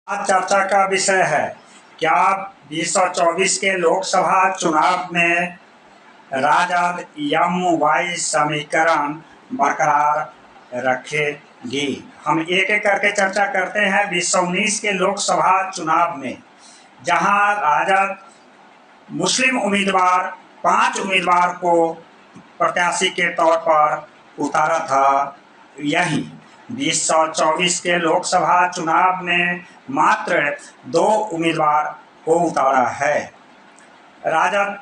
आज चर्चा का विषय है, क्या 2024 के लोकसभा चुनाव में राजद एम-वाई समीकरण बरकरार रखेगी। हम एक एक करके चर्चा करते हैं। 2019 के लोकसभा चुनाव में जहां राजद मुस्लिम उम्मीदवार 5 उम्मीदवार को प्रत्याशी के तौर पर उतारा था, यही 2024 के लोकसभा चुनाव में मात्र 2 उम्मीदवार को उतारा है। राजद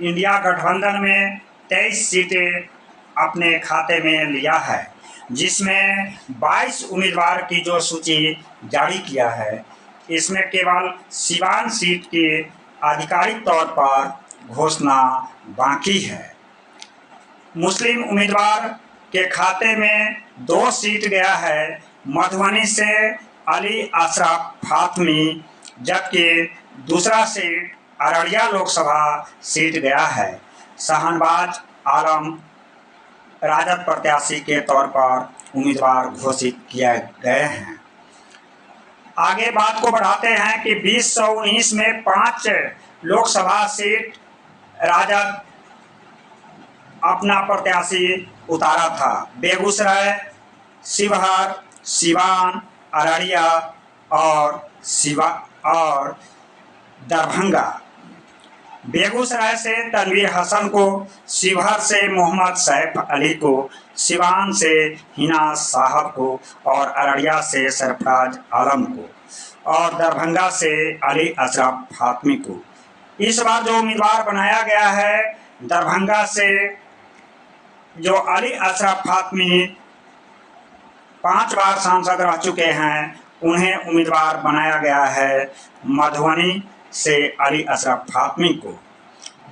इंडिया गठबंधन में 23 सीटें अपने खाते में लिया है, जिसमें 22 उम्मीदवार की जो सूची जारी किया है, इसमें केवल सिवान सीट की आधिकारिक तौर पर घोषणा बाकी है। मुस्लिम उम्मीदवार के खाते में 2 सीट गया है, मधुबनी से अली अशरफ फातमी, जबकि दूसरा सीट अररिया लोकसभा सीट गया है। शाहनवाज आलम राजद प्रत्याशी के तौर पर उम्मीदवार घोषित किए गए हैं। आगे बात को बढ़ाते हैं कि 2019 में 5 लोकसभा सीट राजद अपना प्रत्याशी उतारा था। बेगूसराय, शिवहर, सिवान, अररिया और दरभंगा। बेगूसराय से तनवीर हसन को, शिवहर से मोहम्मद सैफ अली को, सिवान से हिना साहब को और अररिया से सरफराज आलम को और दरभंगा से अली अशरफ फातमी को। इस बार जो उम्मीदवार बनाया गया है, दरभंगा से जो अली अशरफ फातमी 5 बार सांसद रह चुके हैं, उन्हें उम्मीदवार बनाया गया है मधुबनी से अली अशरफ फातमी को।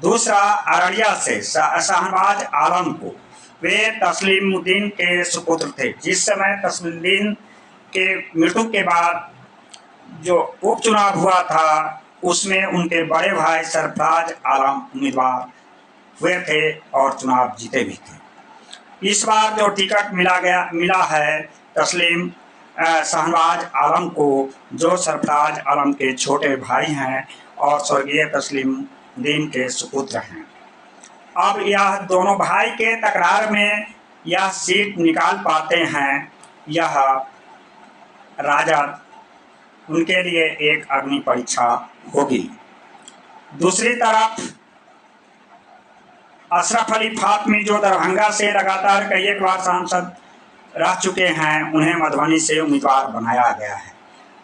दूसरा अररिया से शाहनवाज आलम को। वे तस्लीमुद्दीन के सुपुत्र थे। जिस समय तस्लीमुद्दीन के मृत्यु के बाद जो उपचुनाव हुआ था, उसमें उनके बड़े भाई सरफराज आलम उम्मीदवार हुए थे और चुनाव जीते भी थे। इस बार जो टिकट मिला है शाहनवाज आलम को, जो सरफराज आलम के छोटे भाई हैं और स्वर्गीय तस्लीमुद्दीन के सुपुत्र हैं। अब यह दोनों भाई के तकरार में यह सीट निकाल पाते हैं, यह राजद उनके लिए एक अग्नि परीक्षा होगी। दूसरी तरफ अशरफ अली फातमी, जो दरभंगा से लगातार कई एक बार सांसद रह चुके हैं, उन्हें मधुबनी से उम्मीदवार बनाया गया है।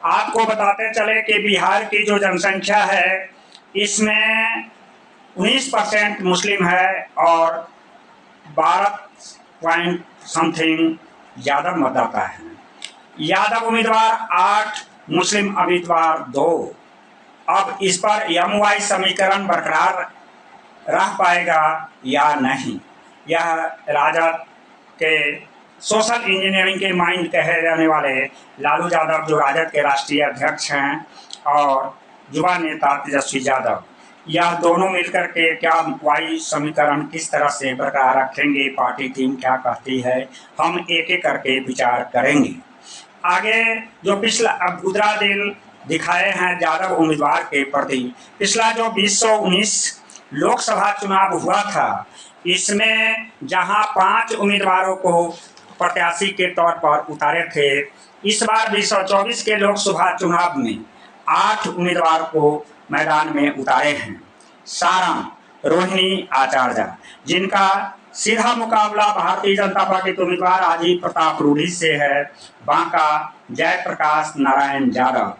आपको बताते चले कि बिहार की जो जनसंख्या है, इसमें 19% मुस्लिम है और 12 यादव मतदाता है। यादव उम्मीदवार 8, मुस्लिम उम्मीदवार 2। अब इस पर एम-वाई समीकरण बरकरार रह पाएगा या नहीं, यह राजद के सोशल इंजीनियरिंग के माइंड कहे जाने वाले लालू यादव, जो राजद के राष्ट्रीय अध्यक्ष हैं, और युवा नेता तेजस्वी यादव, यह दोनों मिलकर के क्या वाई समीकरण किस तरह से बरकरार रखेंगे, पार्टी टीम क्या कहती है, हम एक एक करके विचार करेंगे। आगे जो पिछला अब उतरा दिल दिखाए हैं यादव उम्मीदवार के प्रति, पिछला जो 2019 लोकसभा चुनाव हुआ था, इसमें जहां 5 उम्मीदवारों को प्रत्याशी के तौर पर उतारे थे, इस बार 2024 के लोकसभा चुनाव में 8 उम्मीदवार को मैदान में उतारे हैं। सारण रोहिणी आचार्य, जिनका सीधा मुकाबला भारतीय जनता पार्टी के उम्मीदवार राजीव प्रताप रूढ़ी से है। बांका जयप्रकाश नारायण यादव,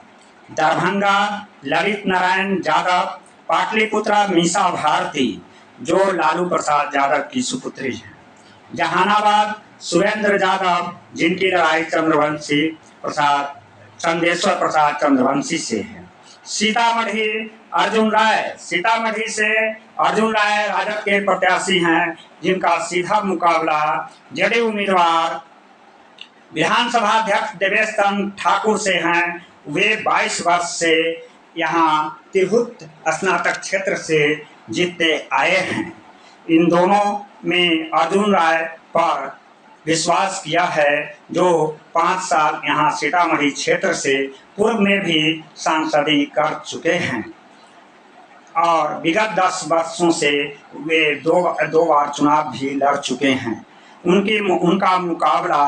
दरभंगा ललित नारायण यादव, पाटलिपुत्रा मीसा भारती, जो लालू प्रसाद यादव की सुपुत्री है। जहानाबाद सुरेंद्र यादव, जिनकी लड़ाई चंदेश्वर प्रसाद चंद्रवंशी से है। सीतामढ़ी अर्जुन राय, सीतामढ़ी से अर्जुन राय राजद के प्रत्याशी हैं, जिनका सीधा मुकाबला जेडीयू उम्मीदवार विधानसभा अध्यक्ष देवेश चंद्र ठाकुर से हैं। वे 22 वर्ष से यहाँ तिरहुत स्नातक क्षेत्र से जीतते आए हैं। इन दोनों में अर्जुन राय पर विश्वास किया है, जो 5 साल यहाँ सीतामढ़ी क्षेत्र से पूर्व में भी सांसदी कर चुके हैं और विगत 10 वर्षों से वे दो बार चुनाव भी लड़ चुके हैं। उनका मुकाबला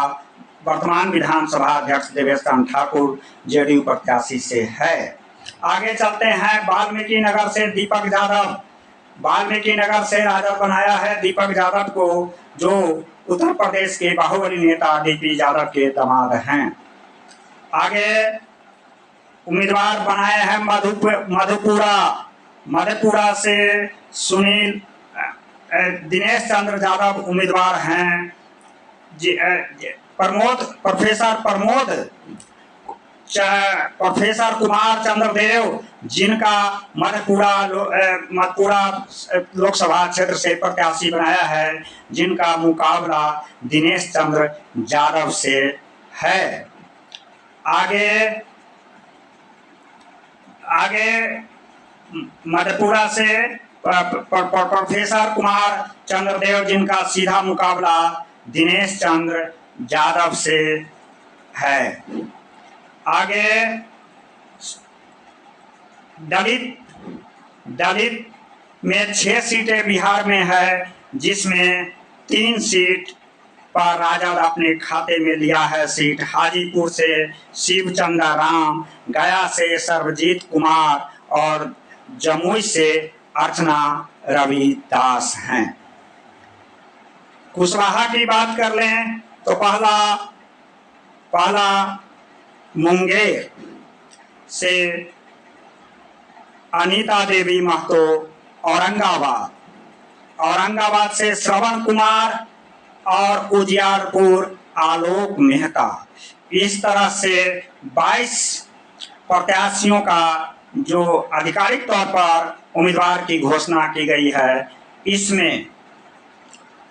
वर्तमान विधानसभा अध्यक्ष देवेश चंद्र ठाकुर जेडीयू प्रत्याशी से है। आगे चलते हैं। वाल्मीकि नगर से दीपक यादव, वाल्मीकि नगर से राजद बनाया है दीपक यादव को, जो उत्तर प्रदेश के बाहुबली नेता डीपी यादव के दामाद हैं। आगे उम्मीदवार बनाए हैं मधेपुरा से सुनील दिनेश चंद्र यादव उम्मीदवार हैं। प्रोफेसर कुमार चंद्रदेव, जिनका मधेपुरा लोकसभा क्षेत्र से प्रत्याशी बनाया है, जिनका मुकाबला दिनेश चंद्र यादव से है। आगे मधेपुरा से प्रोफेसर कुमार चंद्रदेव, जिनका सीधा मुकाबला दिनेश चंद्र यादव से है। आगे दलित में 6 सीटें बिहार में है, जिसमें 3 सीट पर राजद अपने खाते में लिया है सीट। हाजीपुर से शिवचंद्र राम, गया से सर्वजीत कुमार और जमुई से अर्चना रविदास हैं। कुशवाहा की बात कर लें तो पहला मुंगेर से अनीता देवी महतो, औरंगाबाद से श्रवण कुमार और उजियारपुर आलोक मेहता। इस तरह से 22 प्रत्याशियों का जो आधिकारिक तौर पर उम्मीदवार की घोषणा की गई है, इसमें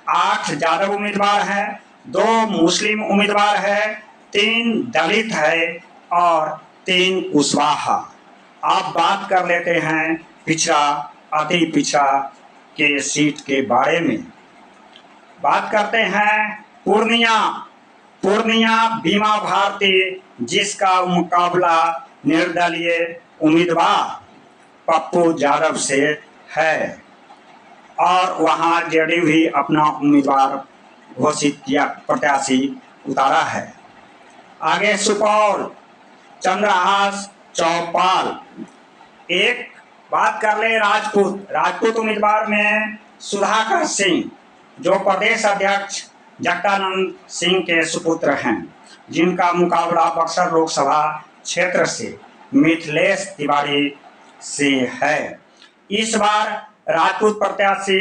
8 यादव उम्मीदवार हैं, 2 मुस्लिम उम्मीदवार है, 3 दलित है और 3 कुशवाहा। आप बात कर लेते हैं पिछड़ा, अति पिछड़ा के सीट के बारे में। बात करते हैं पूर्णिया बीमा भारती, जिसका मुकाबला निर्दलीय उम्मीदवार पप्पू यादव से है और वहां जेडीयू भी अपना उम्मीदवार घोषित किया, प्रत्याशी उतारा है। आगे सुपौल चंद्रहास चौपाल। एक बात कर ले राजपूत उम्मीदवार में सुधाकर सिंह, जो प्रदेश अध्यक्ष जगदानंद सिंह के सुपुत्र हैं, जिनका मुकाबला बक्सर लोकसभा क्षेत्र से मिथिलेश तिवारी से है। इस बार राजपूत प्रत्याशी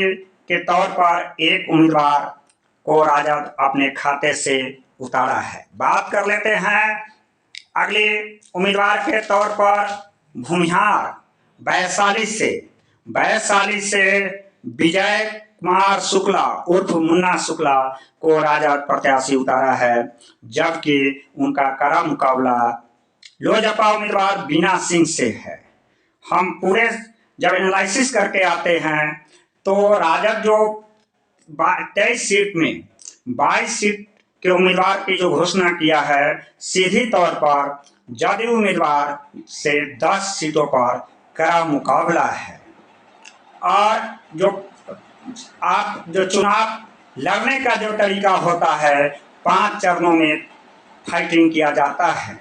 के तौर पर एक उम्मीदवार को राजद अपने खाते से उतारा है। बात कर लेते हैं अगले उम्मीदवार के तौर पर भूमिहार वैशाली से विजय कुमार शुक्ला उर्फ मुन्ना शुक्ला को राजद प्रत्याशी उतारा है, जबकि उनका कड़ा मुकाबला लोजपा उम्मीदवार बीना सिंह से है। हम पूरे जब एनालिसिस करके आते हैं तो राजद जो 23 सीट में 22 सीट के उम्मीदवार की जो घोषणा किया है, सीधी तौर पर जदयू उम्मीदवार से 10 सीटों पर कड़ा मुकाबला है। और जो चुनाव लड़ने का जो तरीका होता है, 5 चरणों में फाइटिंग किया जाता है,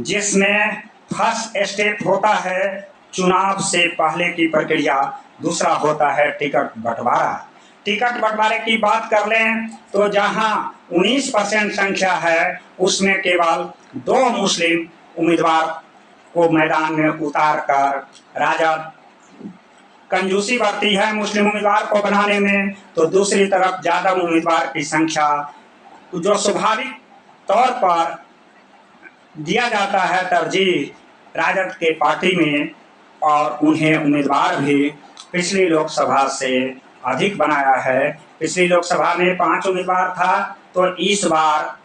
जिसमें फर्स्ट स्टेप होता है चुनाव से पहले की प्रक्रिया, दूसरा होता है टिकट बंटवारा। टिकट बंटवारे की बात कर लें तो जहां 19% संख्या है, उसमें केवल 2 मुस्लिम उम्मीदवार को मैदान में उतार कर राजद कंजूसी बरती है मुस्लिम उम्मीदवार को बनाने में, तो दूसरी तरफ यादव उम्मीदवार की संख्या जो स्वाभाविक तौर पर दिया जाता है तरजीह राजद के पार्टी में, और उन्हें उम्मीदवार भी पिछली लोकसभा से अधिक बनाया है। पिछली लोकसभा में 5 उम्मीदवार था, तो इस बार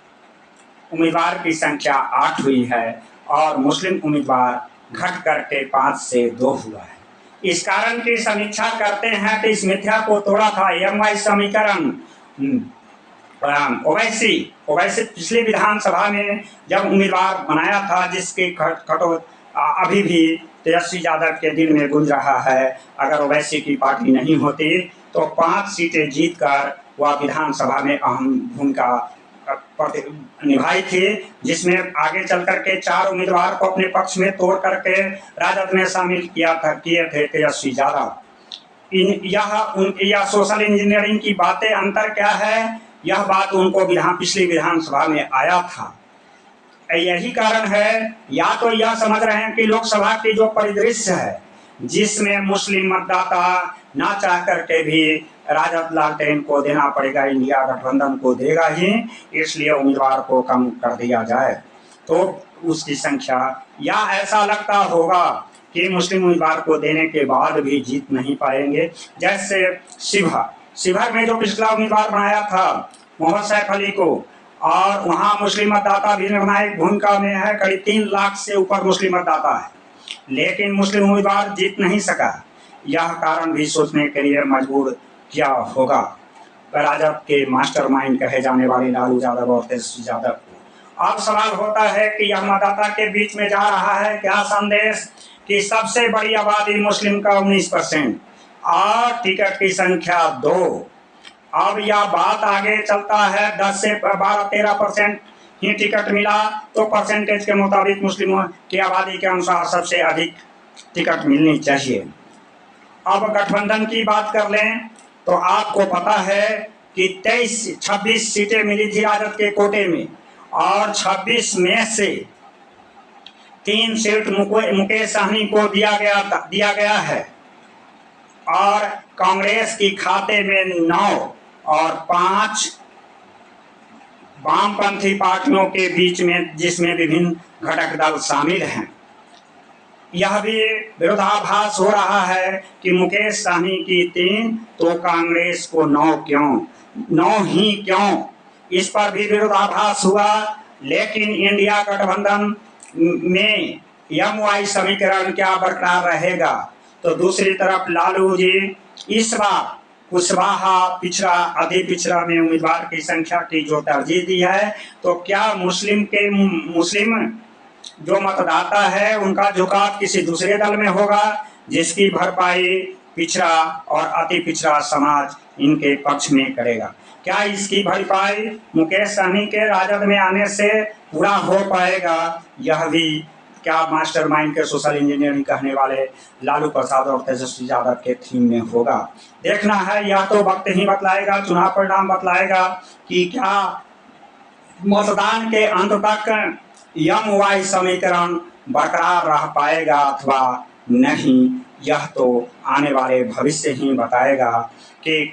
उम्मीदवार की संख्या 8 हुई है और मुस्लिम उम्मीदवार घट करके 5 से 2 हुआ है। इस कारण की समीक्षा करते हैं कि इस मिथ्या को तोड़ा था एमवाई समीकरण। ओवैसी ओवैसी पिछली विधानसभा में जब उम्मीदवार बनाया था, जिसके खटो अभी भी तेजस्वी यादव के दिल में गूंज रहा है। अगर ओवैसी की पार्टी नहीं होती तो 5 सीटें जीतकर वह विधानसभा में अहम भूमिका निभाई थी, जिसमें आगे चल करके 4 उम्मीदवार को अपने पक्ष में तोड़ करके राजद में शामिल किए थे तेजस्वी यादव। यह सोशल इंजीनियरिंग की बातें, अंतर क्या है, यह बात उनको पिछली विधानसभा में आया था। यही कारण है, या तो यह समझ रहे हैं कि लोकसभा की जो परिदृश्य है, जिसमें मुस्लिम मतदाता ना चाह करके भी राजद लालटेन को देना पड़ेगा, इंडिया गठबंधन को देगा ही, इसलिए उम्मीदवार को कम कर दिया जाए तो उसकी संख्या, या ऐसा लगता होगा कि मुस्लिम उम्मीदवार को देने के बाद भी जीत नहीं पाएंगे। जैसे शिवहर में जो पिछला उम्मीदवार बनाया था मोहम्मद सैफ अली को, और वहाँ मुस्लिम मतदाता भी निर्णायक भूमिका में है, करीब 3 लाख से ऊपर मुस्लिम मतदाता है, लेकिन मुस्लिम उम्मीदवार जीत नहीं सका। यह कारण भी सोचने के लिए मजबूर किया होगा राजद के मास्टरमाइंड कहे जाने वाले लालू यादव और तेजस्वी यादव को। अब सवाल होता है कि यह मतदाता के बीच में जा रहा है क्या संदेश कि सबसे बड़ी आबादी मुस्लिम का 19% और टिकट की संख्या 2। अब यह बात आगे चलता है 10 से 12-13% ही टिकट मिला तो परसेंटेज के मुताबिक मुस्लिमों की आबादी के अनुसार सबसे अधिक टिकट मिलनी चाहिए। अब गठबंधन की बात कर लें तो आपको पता है कि 26 सीटें मिली थी राजद के कोटे में, और 26 में से 3 सीट मुकेश सहनी को दिया गया है, और कांग्रेस की खाते में 9 और 5 वामपंथी पार्टियों के बीच में, जिसमें विभिन्न घटक दल शामिल हैं। यह भी विरोधाभास हो रहा है कि मुकेश सहनी की 3 तो कांग्रेस को 9 क्यों, 9 ही क्यों, इस पर भी विरोधाभास हुआ। लेकिन इंडिया गठबंधन में MY समीकरण क्या बरकरार रहेगा? तो दूसरी तरफ लालू जी इस बार कुशवाहा, पिछड़ा, अति पिछड़ा में उम्मीदवार की संख्या की जो तरजीह दी है, तो क्या मुस्लिम जो मतदाता है उनका झुकाव किसी दूसरे दल में होगा, जिसकी भरपाई पिछड़ा और अति पिछड़ा समाज इनके पक्ष में करेगा? क्या इसकी भरपाई मुकेश सहनी के राजद में आने से पूरा हो पाएगा? यह भी क्या मास्टरमाइंड के सोशल इंजीनियरिंग कहने वाले लालू प्रसाद और तेजस्वी यादव के थीम में होगा? देखना है, यह तो वक्त ही बतलाएगा, चुनाव परिणाम बतलाएगा कि क्या मतदान के अंत तक MY समीकरण बरकरार रह पाएगा अथवा नहीं। यह तो आने वाले भविष्य ही बताएगा कि